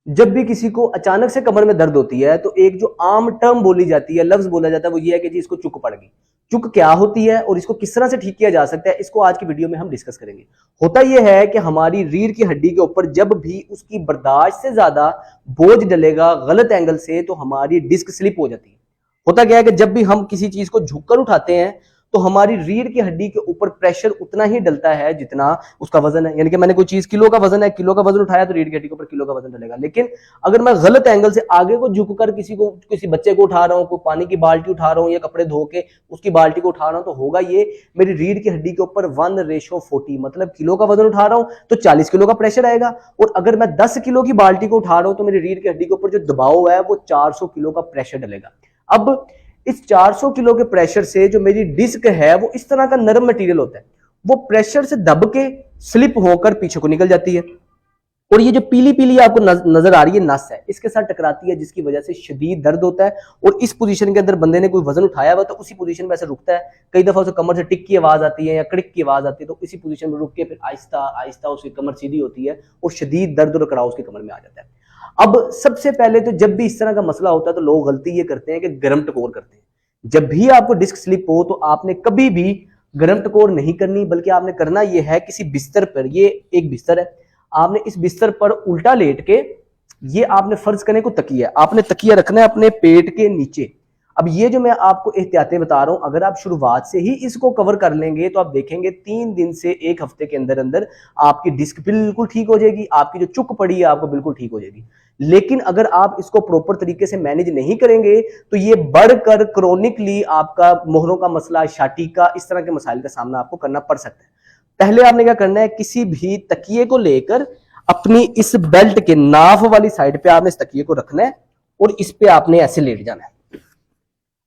जब भी किसी को अचानक से कमर में दर्द होती है तो एक जो आम टर्म बोली जाती है, लफ्ज बोला जाता है, वो ये है कि जी इसको चुक पड़ गई। चुक क्या होती है और इसको किस तरह से ठीक किया जा सकता है, इसको आज की वीडियो में हम डिस्कस करेंगे। होता यह है कि हमारी रीढ़ की हड्डी के ऊपर जब भी उसकी बर्दाश्त से ज्यादा बोझ डलेगा गलत एंगल से तो हमारी डिस्क स्लिप हो जाती है। होता क्या है कि जब भी हम किसी चीज को झुककर उठाते हैं तो हमारी रीढ़ की हड्डी के ऊपर प्रेशर उतना ही डलता है जितना उसका वजन है। यानी कि मैंने कोई चीज किलो का वजन है, किलो का वजन उठाया तो रीढ़ की हड्डी के ऊपर किलो का वजन डलेगा। लेकिन अगर मैं गलत एंगल से आगे को झुककर किसी बच्चे को उठा रहा हूं, कोई पानी की बाल्टी उठा रहा हूं या कपड़े धो के उसकी बाल्टी को उठा रहा हूं, तो होगा ये मेरी रीढ़ की हड्डी के ऊपर 1:40, मतलब किलो का वजन उठा रहा हूं तो 40 किलो का प्रेशर आएगा। और अगर मैं 10 किलो की बाल्टी को उठा रहा हूं तो मेरी रीढ़ की हड्डी के ऊपर जो दबाव है वो 400 किलो का प्रेशर डलेगा। अब इस 400 किलो के प्रेशर से जो मेरी डिस्क है वो इस तरह का नरम मटेरियल होता है, वो प्रेशर से दब के स्लिप होकर पीछे को निकल जाती है। और ये जो पीली पीली आपको नजर आ रही है नस है, इसके साथ टकराती है, जिसकी वजह से शदीद दर्द होता है। और इस पोजीशन के अंदर बंदे ने कोई वजन उठाया हुआ तो उसी पोजीशन में ऐसे रुकता है। कई दफा उसे कमर से टिक की आवाज आती है या क्लिक की आवाज आती है, तो इसी पोजीशन में रुक के फिर आहिस्ता आहिस्ता उसकी कमर सीधी होती है और शदीद दर्द और कड़ाव उसकी कमर में आ जाता है। अब सबसे पहले तो जब भी इस तरह का मसला होता है तो लोग गलती ये करते हैं कि गर्म टकोर करते हैं। जब भी आपको डिस्क स्लिप हो तो आपने कभी भी गर्म टकोर नहीं करनी, बल्कि आपने करना यह है किसी बिस्तर पर, ये एक बिस्तर है, आपने इस बिस्तर पर उल्टा लेट के ये आपने फर्ज करने को तकिया, आपने तकिया रखना है अपने पेट के नीचे। अब ये जो मैं आपको एहतियातें बता रहा हूं, अगर आप शुरुआत से ही इसको कवर कर लेंगे तो आप देखेंगे 3 दिन से 1 हफ्ते के अंदर अंदर आपकी डिस्क बिल्कुल ठीक हो जाएगी, आपकी जो चुक पड़ी है आपको बिल्कुल ठीक हो जाएगी। लेकिन अगर आप इसको प्रॉपर तरीके से मैनेज नहीं करेंगे तो ये बढ़कर क्रोनिकली आपका मोहरों का मसला, शाटी का, इस तरह के मसाइल का सामना आपको करना पड़ सकता है। पहले आपने क्या करना है, किसी भी तकिए को लेकर अपनी इस बेल्ट के नाफ वाली साइड पे आपने इस तकिए को रखना है और इस पे आपने ऐसे लेट जाना है।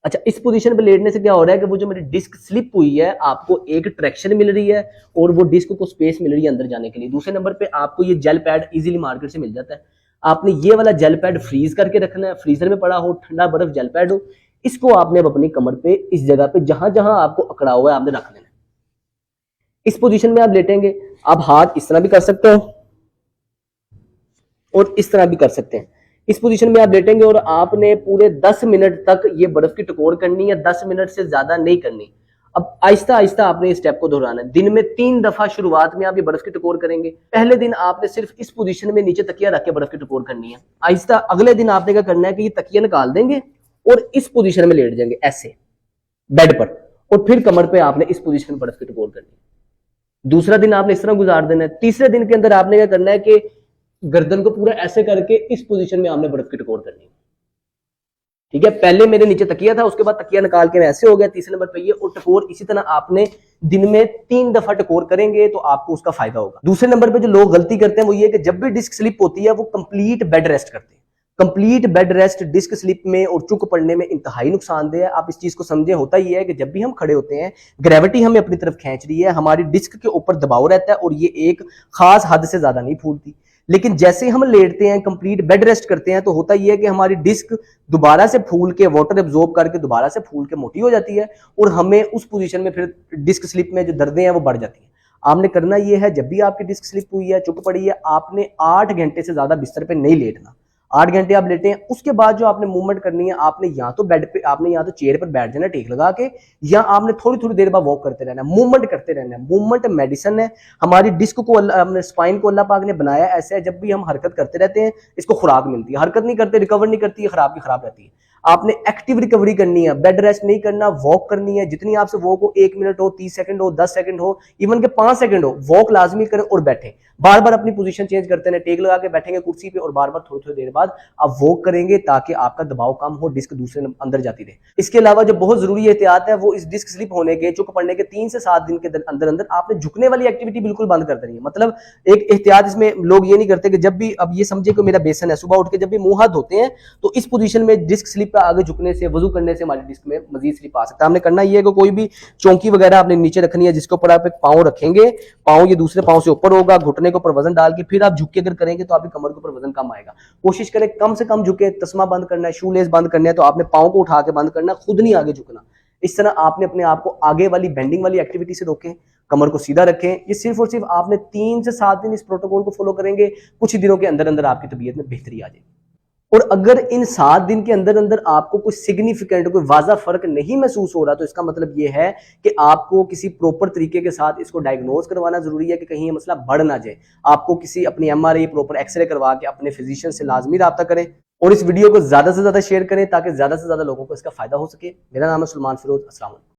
अच्छा, इस पोजीशन पे लेटने से क्या हो रहा है कि वो जो मेरी डिस्क स्लिप हुई है आपको एक ट्रैक्शन मिल रही है और वो डिस्क को स्पेस मिल रही है अंदर जाने के लिए। दूसरे नंबर पे आपको ये जेल पैड इजीली मार्केट से मिल जाता है। आपने ये वाला जेल पैड फ्रीज करके रखना है, फ्रीजर में पड़ा हो, ठंडा बर्फ जेल पैड हो, इसको आपने अब अपनी कमर पे इस जगह पे जहां जहां आपको अकड़ा हुआ है आपने रख लेना है। इस पोजीशन में आप लेटेंगे, आप हाथ इस तरह भी कर सकते हो और इस तरह भी कर सकते हैं। इस पोजीशन में आप लेटेंगे और आपने पूरे 10 मिनट तक ये बर्फ की टकोर करनी है, 10 मिनट से ज्यादा नहीं करनी। अब आहिस्ता आहिस्ता आपने इस स्टेप को दोहराना है। दिन में 3 दफा शुरुआत में आप ये बर्फ की टकोर करेंगे। पहले दिन आपने सिर्फ इस पोजीशन में नीचे तकिया रख के बर्फ की टकोर करनी है। आहिस्ता अगले दिन आपने क्या करना है कि ये तकिया निकाल देंगे और इस पोजीशन में लेट जाएंगे ऐसे बेड पर, और फिर कमर पे आपने इस पोजीशन में बर्फ की टकोर करनी है। दूसरा दिन आपने इस तरह गुजार देना है। तीसरे दिन के अंदर आपने क्या करना है कि गर्दन को पूरा ऐसे करके इस पोजीशन में आपने बर्फ की टकोर करनी है। ठीक है, पहले मेरे नीचे तकिया था, उसके बाद तकिया निकाल के ऐसे हो गया। तीसरे नंबर पे ये, और टकोर इसी तरह आपने दिन में 3 दफा टकोर करेंगे तो आपको उसका फायदा होगा। दूसरे नंबर पे जो लोग गलती करते हैं वो ये कि जब भी डिस्क स्लिप होती है वो कंप्लीट बेड रेस्ट करते हैं। Complete bed rest disc slip में और चुक पड़ने में इंतहाई नुकसानदेह है। आप इस चीज को समझे। होता ही है कि जब भी हम खड़े होते हैं ग्रेविटी हमें अपनी तरफ खींच रही है, हमारी डिस्क के ऊपर दबाव रहता है और ये एक खास हद से ज्यादा नहीं फूलती। लेकिन जैसे हम लेटते हैं, कंप्लीट बेड रेस्ट करते हैं, तो होता ही है कि हमारी डिस्क दोबारा से फूल के, वाटर एब्जॉर्ब करके दोबारा से फूल के मोटी हो जाती है और हमें उस पोजीशन में फिर डिस्क स्लिप में जो दर्दें हैं वो बढ़ जाती हैं। आपने करना ये है, जब भी आपकी डिस्क स्लिप हुई है, चुक पड़ी है, आपने 8 घंटे से ज्यादा बिस्तर पे नहीं लेटना। 8 घंटे आप लेटे हैं, उसके बाद जो आपने मूवमेंट करनी है, आपने या तो बेड पे, आपने या तो चेयर पर बैठ जाना टेक लगा के, या आपने थोड़ी थोड़ी देर बाद वॉक करते रहना है, मूवमेंट करते रहना है। मूवमेंट मेडिसिन है। हमारी डिस्क को अपने स्पाइन को अल्लाह पाक ने बनाया ऐसे है, जब भी हम हरकत करते रहते हैं इसको खुराक मिलती है। हरकत नहीं करते, रिकवर नहीं करती है, खराब की खराब रहती है। आपने एक्टिव रिकवरी करनी है, बेड रेस्ट नहीं करना, वॉक करनी है। जितनी आपसे वॉक हो, 1 मिनट हो, 30 सेकंड हो, 10 सेकंड हो, इवन के 5 सेकंड हो, वॉक लाजमी करें और बैठे। बार बार अपनी पोजीशन चेंज करते हैं, टेक लगा के बैठेंगे कुर्सी पे और बार बार थोड़ी थोड़ी देर बाद आप वॉक करेंगे ताकि आपका दबाव कम हो, डिस्क दूसरे अंदर जाती रहे। इसके अलावा जो बहुत जरूरी एहतियात है वो इस डिस्क स्लिप होने के, चुक पड़ने के 3 से 7 दिन के अंदर अंदर आपने झुकने वाली एक्टिविटी बिल्कुल बंद कर देनी है। मतलब एक एहतियात इसमें लोग ये नहीं करते कि जब भी, अब ये समझे कि मेरा बेसन है, सुबह उठ के जब भी मुंह हाथ धोते हैं तो इस पोजीशन में डिस्क स्लिप का आगे झुकने से, वजू करने से हमारी डिस्क में मजीद स्लिप आ सकता है। हमने करना ये है कि कोई भी चौकी वगैरह आपने नीचे रखनी है जिसके ऊपर आप एक पांव रखेंगे, पांव ये दूसरे पांव से ऊपर होगा, घुटने के ऊपर वजन डाल के फिर आप झुक के अगर करेंगे तो आपकी कमर के ऊपर वजन कम आएगा। कोशिश करें कम से कम झुके। तस्मा बंद करना है, शू लेस बंद करना है तो आपने पांव को उठा के बंद करना, खुद नहीं आगे झुकना। इस तरह आपने अपने आप को आगे वाली बेंडिंग वाली एक्टिविटी से रोकें, कमर को सीधा रखें। ये सिर्फ और सिर्फ आपने 3 से 7 दिन इस प्रोटोकॉल को फॉलो करेंगे, कुछ ही दिनों के अंदर अंदर आपकी तबीयत में बेहतरी आ जाएगी। और अगर इन 7 दिन के अंदर अंदर आपको कोई सिग्निफिकेंट, कोई वाज़ा फर्क नहीं महसूस हो रहा, तो इसका मतलब ये है कि आपको किसी प्रॉपर तरीके के साथ इसको डायग्नोज करवाना जरूरी है कि कहीं ये मसला बढ़ ना जाए। आपको किसी अपनी एमआरआई, प्रॉपर एक्सरे करवा के अपने फिजिशियन से लाजमी रब्ता करें और इस वीडियो को ज्यादा से ज्यादा शेयर करें ताकि ज्यादा से ज्यादा लोगों को इसका फायदा हो सके। मेरा नाम है सलमान फिरोज। अस्सलाम वालेकुम।